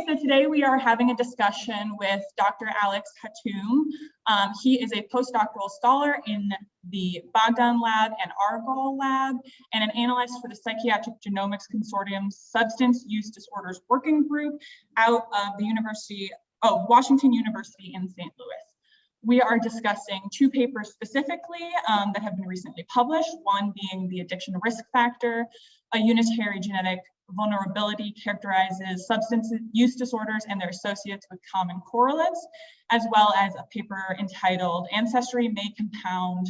so today we are having a discussion with Dr. Alex Hatoum. He is a postdoctoral scholar in the Bogdan lab and Agrawal lab, and an analyst for the Psychiatric Genomics Consortium Substance Use Disorders Working Group out of the Washington University in St. Louis. We are discussing two papers specifically that have been recently published, one being the addiction risk factor, a unitary genetic vulnerability characterizes substance use disorders and their associates with common correlates, as well as a paper entitled Ancestry may confound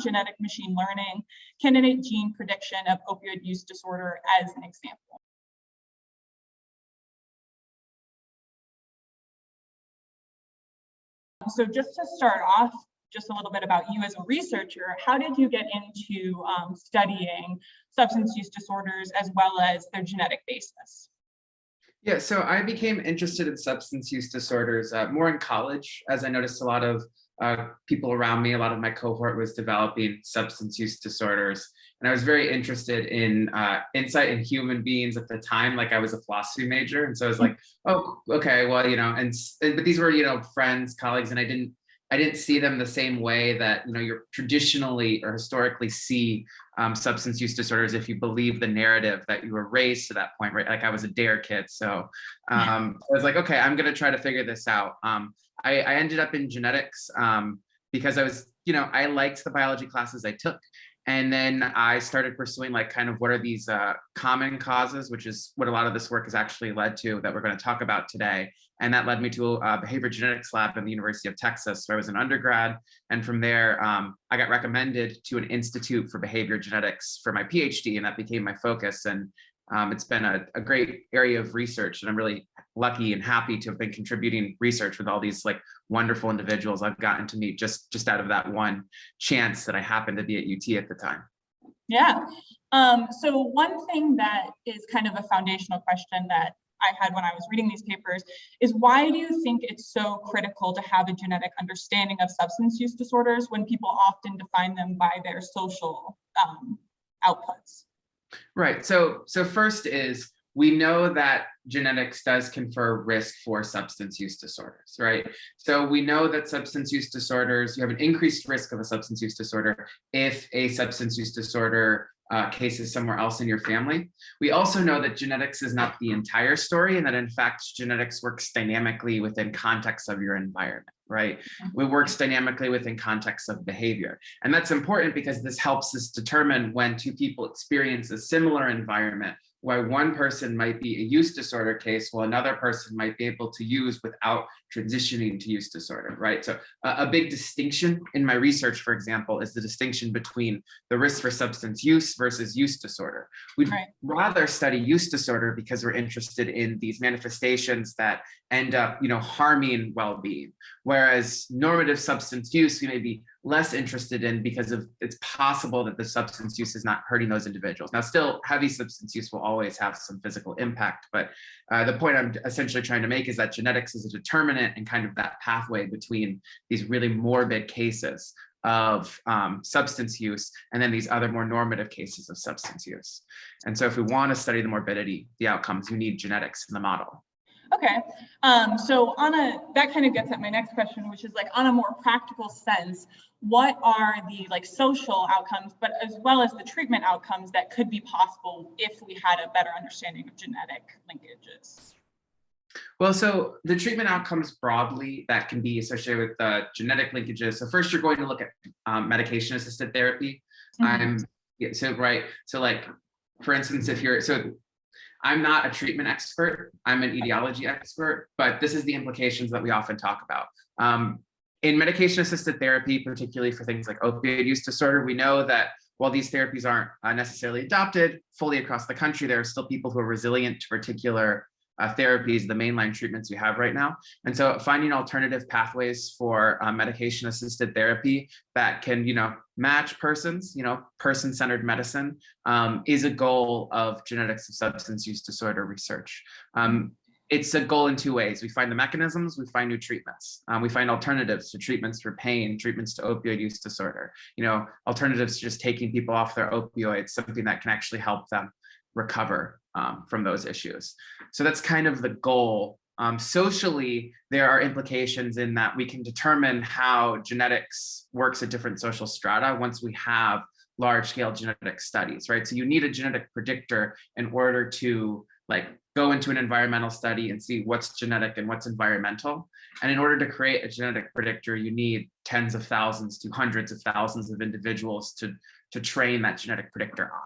genetic machine learning, candidate gene prediction of opioid use disorder as an example. So just to start off, just a little bit about you as a researcher, how did you get into studying substance use disorders as well as their genetic basis? Yeah, so I became interested in substance use disorders more in college, as I noticed a lot of people around me, a lot of my cohort was developing substance use disorders. And I was very interested in insight in human beings at the time, like I was a philosophy major. And so I was like, oh, okay, well, but these were, friends, colleagues, and I didn't see them the same way that, you're traditionally or historically see substance use disorders if you believe the narrative that you were raised to that point, right? Like I was a DARE kid. So I was like, okay, I'm going to try to figure this out. I ended up in genetics because I was, I liked the biology classes I took. And then I started pursuing what are these common causes, which is what a lot of this work has actually led to that we're going to talk about today. And that led me to a behavior genetics lab at the University of Texas, where I was an undergrad. And from there, I got recommended to an institute for behavior genetics for my PhD, and that became my focus. And it's been a great area of research, and I'm really lucky and happy to have been contributing research with all these wonderful individuals I've gotten to meet just out of that one chance that I happened to be at UT at the time. Yeah. So one thing that is kind of a foundational question that I had when I was reading these papers is, why do you think it's so critical to have a genetic understanding of substance use disorders when people often define them by their social outputs? Right. So first is, we know that genetics does confer risk for substance use disorders, right? So we know that substance use disorders, you have an increased risk of a substance use disorder if a substance use disorder case is somewhere else in your family. We also know that genetics is not the entire story, and that in fact, genetics works dynamically within context of your environment, right? It works dynamically within context of behavior. And that's important because this helps us determine when two people experience a similar environment, why one person might be a use disorder case while another person might be able to use without transitioning to use disorder, right? So a big distinction in my research, for example, is the distinction between the risk for substance use versus use disorder. We'd rather study use disorder because we're interested in these manifestations that end up, harming well-being. Whereas normative substance use, we may be less interested in because it's possible that the substance use is not hurting those individuals. Now, still, heavy substance use will always have some physical impact, but the point I'm essentially trying to make is that genetics is a determinant and kind of that pathway between these really morbid cases of substance use and then these other more normative cases of substance use. And so if we want to study the morbidity, the outcomes, you need genetics in the model. Okay, so that kind of gets at my next question, which is on a more practical sense, what are the social outcomes, but as well as the treatment outcomes that could be possible if we had a better understanding of genetic linkages? Well, so the treatment outcomes broadly that can be associated with the genetic linkages. So first, you're going to look at medication-assisted therapy. For instance, I'm not a treatment expert, I'm an etiology expert, but this is the implications that we often talk about. In medication-assisted therapy, particularly for things like opioid use disorder, we know that while these therapies aren't necessarily adopted fully across the country, there are still people who are resilient to particular therapies, the mainline treatments we have right now. And so finding alternative pathways for medication-assisted therapy that can, match persons, person-centered medicine is a goal of genetics of substance use disorder research. It's a goal in two ways. We find the mechanisms, we find new treatments. We find alternatives to treatments for pain, treatments to opioid use disorder, alternatives to just taking people off their opioids, something that can actually help them. recover from those issues. So that's kind of the goal. Socially, there are implications in that we can determine how genetics works at different social strata once we have large-scale genetic studies, right? So you need a genetic predictor in order to like go into an environmental study and see what's genetic and what's environmental. And in order to create a genetic predictor, you need tens of thousands to hundreds of thousands of individuals to train that genetic predictor on.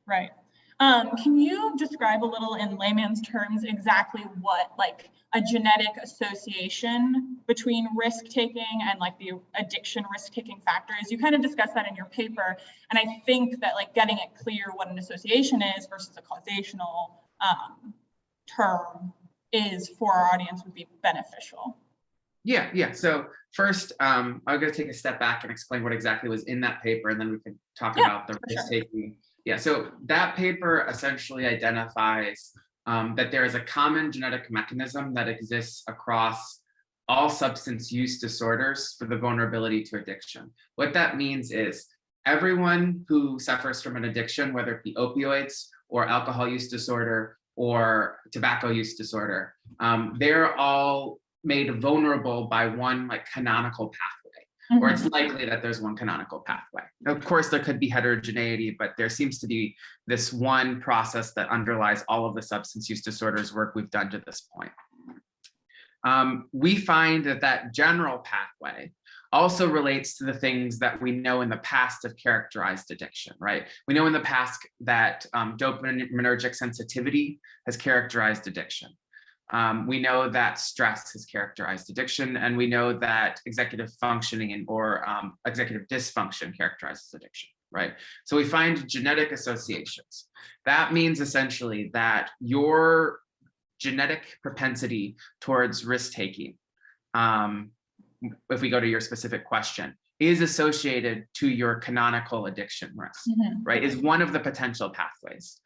Right. Can you describe a little in layman's terms exactly what like a genetic association between risk taking and like the addiction risk taking factor is? You kind of discussed that in your paper, and I think that like getting it clear what an association is versus a causational term is for our audience would be beneficial. Yeah. So first, I'm going to take a step back and explain what exactly was in that paper, and then we can talk about the risk taking. Yeah, so that paper essentially identifies that there is a common genetic mechanism that exists across all substance use disorders for the vulnerability to addiction. What that means is everyone who suffers from an addiction, whether it be opioids or alcohol use disorder or tobacco use disorder, they're all made vulnerable by one like canonical pathway. Or it's likely that there's one canonical pathway. Of course, there could be heterogeneity, but there seems to be this one process that underlies all of the substance use disorders work we've done to this point. We find that general pathway also relates to the things that we know in the past have characterized addiction, right? We know in the past that dopaminergic sensitivity has characterized addiction. We know that stress has characterized addiction, and we know that executive functioning or executive dysfunction characterizes addiction, right? So we find genetic associations. That means essentially that your genetic propensity towards risk-taking, if we go to your specific question, is associated to your canonical addiction risk, right? Is one of the potential pathways.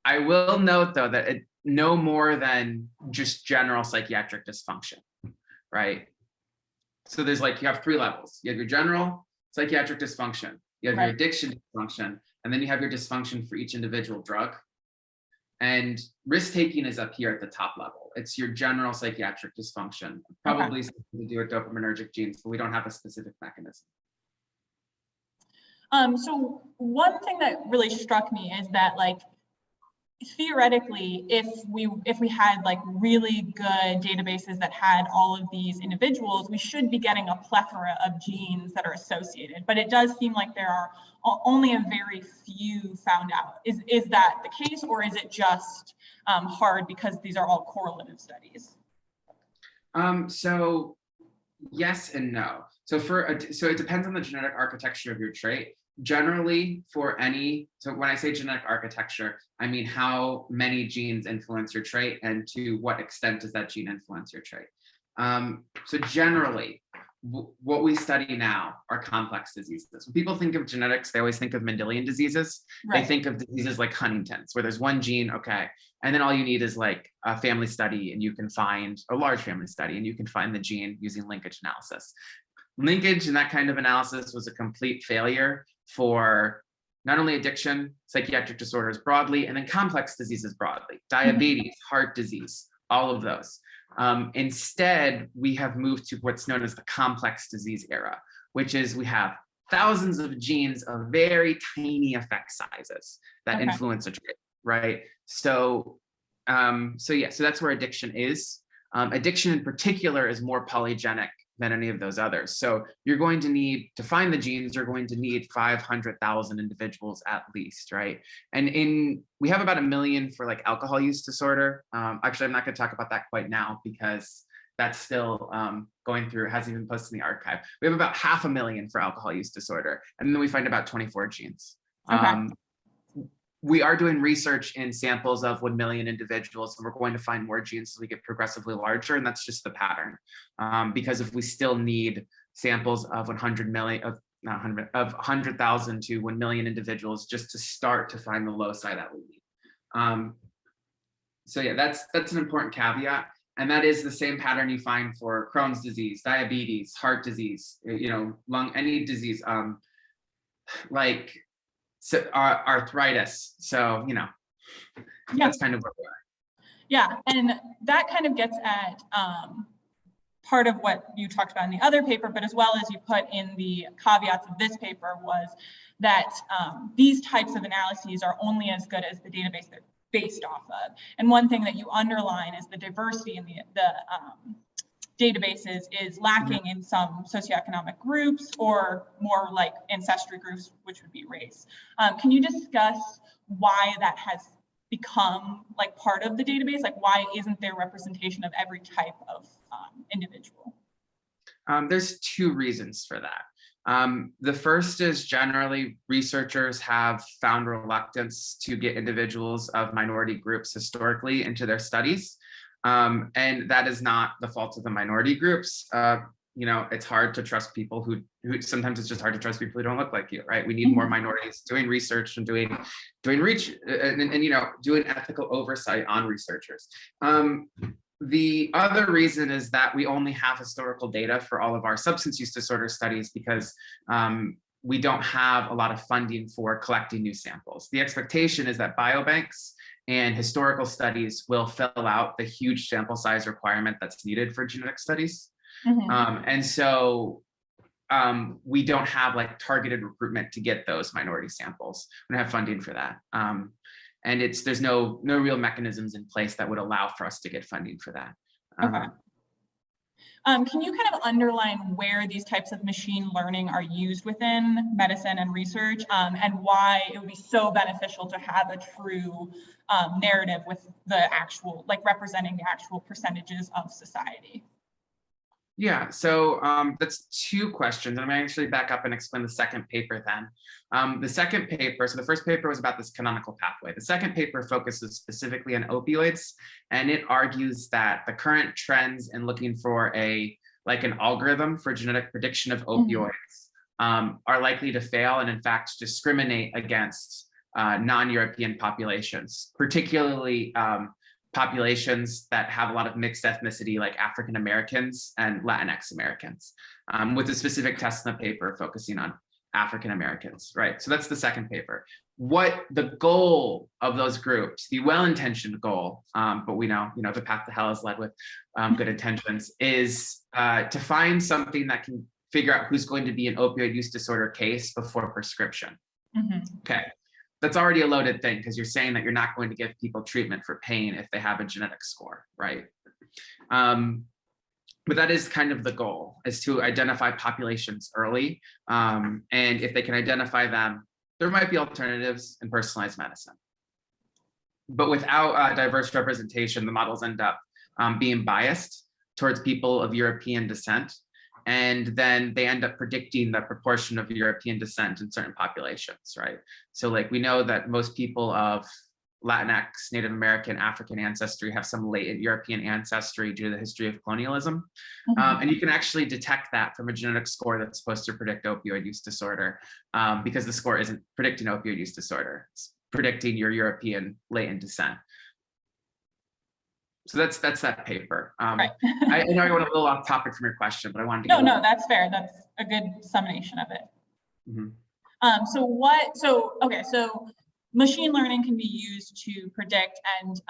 I will note though that it no more than just general psychiatric dysfunction, right? So there's like, you have three levels. You have your general psychiatric dysfunction, you have your addiction dysfunction, and then you have your dysfunction for each individual drug. And risk-taking is up here at the top level. It's your general psychiatric dysfunction, probably something to do with dopaminergic genes, but we don't have a specific mechanism. So one thing that really struck me is that like, theoretically, if we had like really good databases that had all of these individuals, we should be getting a plethora of genes that are associated. But it does seem like there are only a very few found out. Is that the case, or is it just hard because these are all correlative studies? So yes and no. So so it depends on the genetic architecture of your trait. Generally, so when I say genetic architecture, I mean how many genes influence your trait and to what extent does that gene influence your trait. So generally, what we study now are complex diseases. When people think of genetics, they always think of Mendelian diseases. They think of diseases like Huntington's, where there's one gene, and then all you need is like a family study, and you can find a large family study, and you can find the gene using linkage analysis. Linkage and that kind of analysis was a complete failure for not only addiction, psychiatric disorders broadly, and then complex diseases broadly, diabetes, heart disease, all of those. Instead, we have moved to what's known as the complex disease era, which is we have thousands of genes of very tiny effect sizes that influence a trait, right? So that's where addiction is. Addiction in particular is more polygenic than any of those others. So you're going to need to find the genes, you're going to need 500,000 individuals at least, right? And we have about 1 million for like alcohol use disorder. Actually, I'm not gonna talk about that quite now because that's still going through, hasn't even posted in the archive. We have about 500,000 for alcohol use disorder. And then we find about 24 genes. We are doing research in samples of 1 million individuals, and we're going to find more genes as we get progressively larger, and that's just the pattern. Because if we still need samples of 100,000 to 1 million individuals just to start to find the loci that we need. So yeah, that's an important caveat, and that is the same pattern you find for Crohn's disease, diabetes, heart disease, lung, any disease, like arthritis. So, you know, yeah. that's kind of where we are. Yeah, and that kind of gets at part of what you talked about in the other paper, but as well as you put in the caveats of this paper, was that these types of analyses are only as good as the database they're based off of. And one thing that you underline is the diversity in the databases is lacking in some socioeconomic groups, or more like ancestry groups, which would be race. Can you discuss why that has become like part of the database? Like, why isn't there representation of every type of individual? There's two reasons for that. The first is generally researchers have found reluctance to get individuals of minority groups historically into their studies. And that is not the fault of the minority groups. You know, it's hard to trust people who sometimes it's just hard to trust people who don't look like you, right? We need more minorities doing research and doing reach and you know, doing ethical oversight on researchers. The other reason is that we only have historical data for all of our substance use disorder studies because we don't have a lot of funding for collecting new samples. The expectation is that biobanks and historical studies will fill out the huge sample size requirement that's needed for genetic studies. And so we don't have like targeted recruitment to get those minority samples. We don't have funding for that. And there's no real mechanisms in place that would allow for us to get funding for that. Okay. Can you kind of underline where these types of machine learning are used within medicine and research, and why it would be so beneficial to have a true narrative with the actual, like representing the actual percentages of society? Yeah, so that's two questions. I'm going to actually back up and explain the second paper then. The second paper, so the first paper was about this canonical pathway. The second paper focuses specifically on opioids, and it argues that the current trends in looking for an algorithm for genetic prediction of opioids are likely to fail and in fact discriminate against non-European populations, particularly populations that have a lot of mixed ethnicity, like African Americans and Latinx Americans, with a specific test in the paper focusing on African Americans, right? So that's the second paper. What the goal of those groups, the well-intentioned goal, but we know, the path to hell is led with good intentions, is to find something that can figure out who's going to be an opioid use disorder case before prescription. Okay. That's already a loaded thing because you're saying that you're not going to give people treatment for pain if they have a genetic score, right? But that is kind of the goal, is to identify populations early. And if they can identify them, there might be alternatives in personalized medicine. But without diverse representation, the models end up being biased towards people of European descent. And then they end up predicting the proportion of European descent in certain populations, right? So like we know that most people of Latinx, Native American, African ancestry have some latent European ancestry due to the history of colonialism. And you can actually detect that from a genetic score that's supposed to predict opioid use disorder, because the score isn't predicting opioid use disorder, it's predicting your European latent descent. So that's that paper. Right. I know I went a little off topic from your question, but I wanted to. No, that's fair. That's a good summation of it. So machine learning can be used to predict and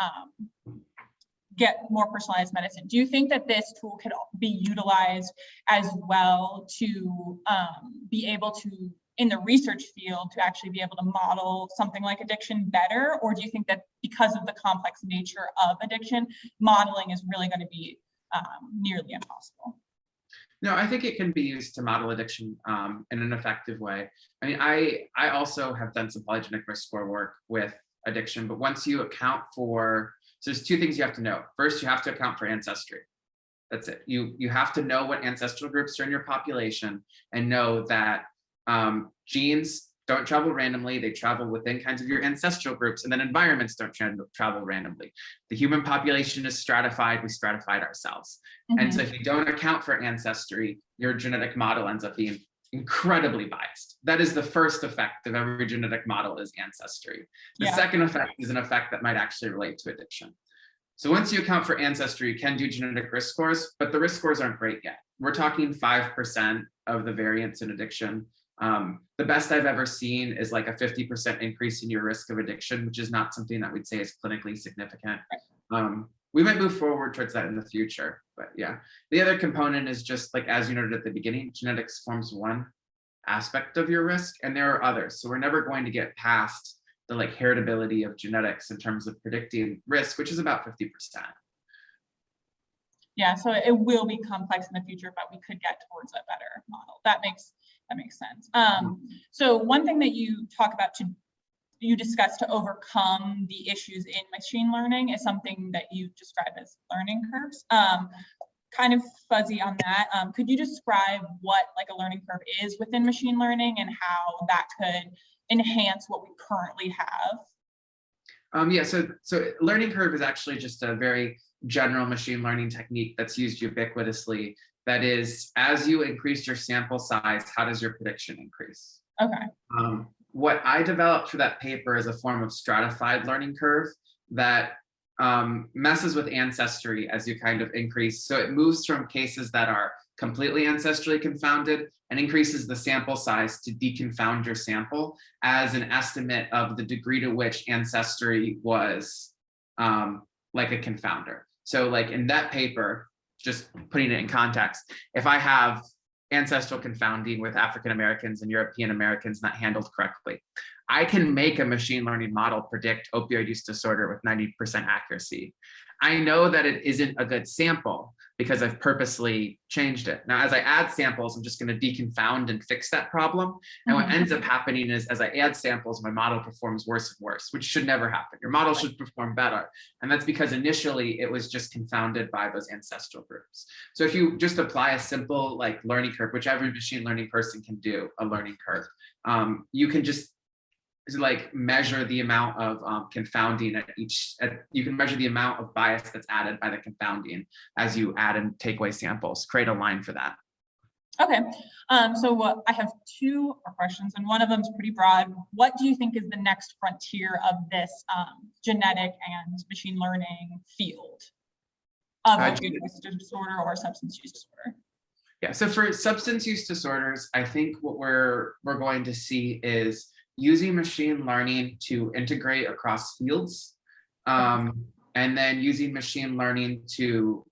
get more personalized medicine. Do you think that this tool could be utilized as well to be able to, in the research field, to actually be able to model something like addiction better? Or do you think that because of the complex nature of addiction, modeling is really going to be nearly impossible? No, I think it can be used to model addiction in an effective way. I mean, I also have done some polygenic risk score work with addiction, but once you account for, so there's two things you have to know. First, you have to account for ancestry. That's it. You have to know what ancestral groups are in your population and know that genes don't travel randomly. They travel within kinds of your ancestral groups, and then environments don't travel randomly. The human population is stratified. We stratified ourselves. And so if you don't account for ancestry, your genetic model ends up being incredibly biased. That is the first effect of every genetic model, is ancestry. The second effect is an effect that might actually relate to addiction. So once you account for ancestry, you can do genetic risk scores, but the risk scores aren't great yet. We're talking 5% of the variance in addiction The best I've ever seen is like a 50% increase in your risk of addiction, which is not something that we'd say is clinically significant. We might move forward towards that in the future, but yeah. The other component is just like, as you noted at the beginning, genetics forms one aspect of your risk, and there are others. So we're never going to get past the like heritability of genetics in terms of predicting risk, which is about 50%. Yeah, so it will be complex in the future, but we could get towards a better model. That makes sense. So one thing that you talk about you discuss to overcome the issues in machine learning is something that you describe as learning curves. Kind of fuzzy on that. Could you describe what like a learning curve is within machine learning and how that could enhance what we currently have? Yeah, so learning curve is actually just a very general machine learning technique that's used ubiquitously. That is, as you increase your sample size, how does your prediction increase? Okay. What I developed for that paper is a form of stratified learning curve that messes with Ancestry as you kind of increase. So it moves from cases that are completely ancestrally confounded and increases the sample size to deconfound your sample as an estimate of the degree to which Ancestry was like a confounder. So like in that paper, just putting it in context, if I have ancestral confounding with African Americans and European Americans not handled correctly, I can make a machine learning model predict opioid use disorder with 90% accuracy. I know that it isn't a good sample because I've purposely changed it. Now, as I add samples, I'm just going to deconfound and fix that problem. And what ends up happening is as I add samples, my model performs worse and worse, which should never happen. Your model should perform better. And that's because initially it was just confounded by those ancestral groups. So if you just apply a simple like learning curve, which every machine learning person can do, a learning curve, you can just like measure the amount of confounding you can measure the amount of bias that's added by the confounding as you add and take away samples, create a line for that. Okay, so I have two more questions, and one of them is pretty broad. What do you think is the next frontier of this genetic and machine learning field of opioid use disorder or substance use disorder? Yeah, so for substance use disorders, I think what we're going to see is using machine learning to integrate across fields, and then using machine learning to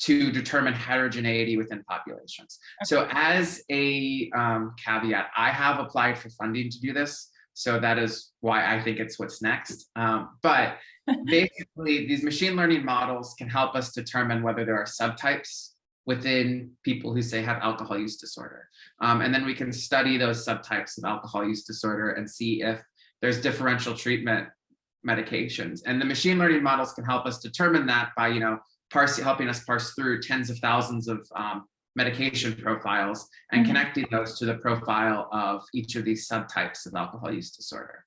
determine heterogeneity within populations. Okay. So as a caveat, I have applied for funding to do this. So that is why I think it's what's next. But basically, these machine learning models can help us determine whether there are subtypes within people who say have alcohol use disorder. And then we can study those subtypes of alcohol use disorder and see if there's differential treatment medications. And the machine learning models can help us determine that by, helping us parse through tens of thousands of medication profiles and connecting those to the profile of each of these subtypes of alcohol use disorder.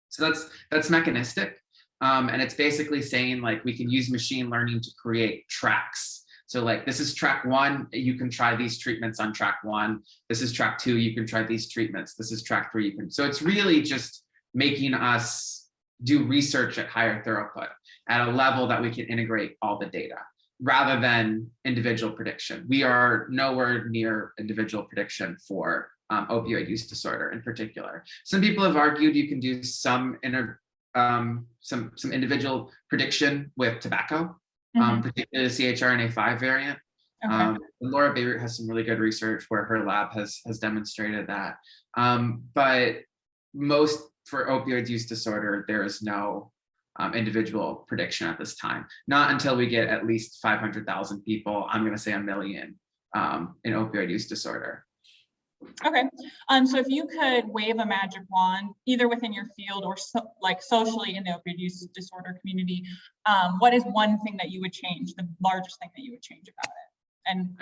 So that's mechanistic. And it's basically saying like we can use machine learning to create tracks. So like, this is track 1, you can try these treatments on track 1. This is track 2, you can try these treatments. This is track 3, you can. So it's really just making us do research at higher throughput at a level that we can integrate all the data rather than individual prediction. We are nowhere near individual prediction for opioid use disorder in particular. Some people have argued you can do some individual prediction with tobacco. Particularly the CHRNA5 variant. Okay. Laura Beirut has some really good research where her lab has demonstrated that. But most for opioid use disorder, there is no individual prediction at this time. Not until we get at least 500,000 people, I'm going to say 1 million in opioid use disorder. Okay, so if you could wave a magic wand, either within your field or like socially in the opioid use disorder community, what is one thing that you would change, the largest thing that you would change about it? And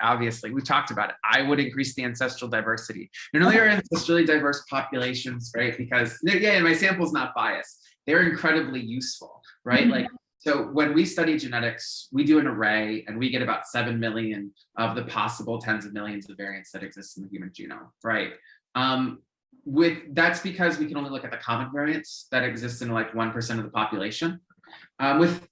obviously we've talked about it. I would increase the ancestral diversity. Not only are ancestrally diverse populations, right? Because and my sample's not biased. They're incredibly useful, right? Like. So when we study genetics, we do an array and we get about 7 million of the possible tens of millions of variants that exist in the human genome, right? That's because we can only look at the common variants that exist in like 1% of the population. With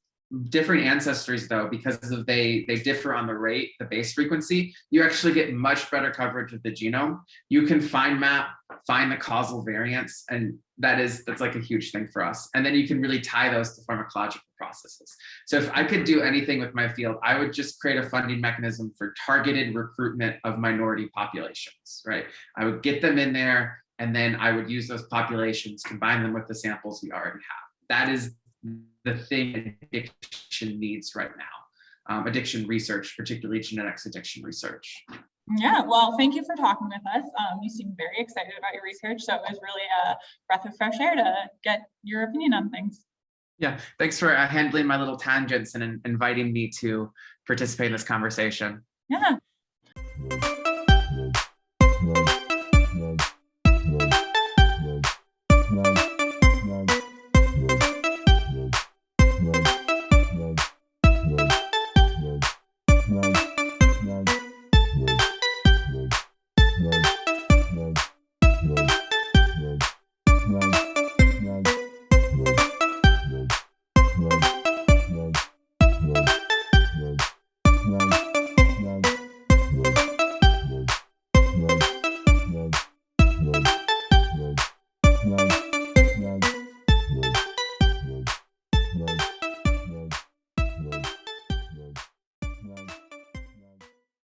different ancestries, though, because of they differ on the rate, the base frequency, you actually get much better coverage of the genome. You can find the causal variants, and that's like a huge thing for us. And then you can really tie those to pharmacological processes. So if I could do anything with my field, I would just create a funding mechanism for targeted recruitment of minority populations, right? I would get them in there, and then I would use those populations, combine them with the samples we already have. That is the thing addiction needs right now. Addiction research, particularly genetics addiction research. Yeah, well, thank you for talking with us. You seem very excited about your research, so it was really a breath of fresh air to get your opinion on things. Yeah, thanks for handling my little tangents and inviting me to participate in this conversation. Yeah.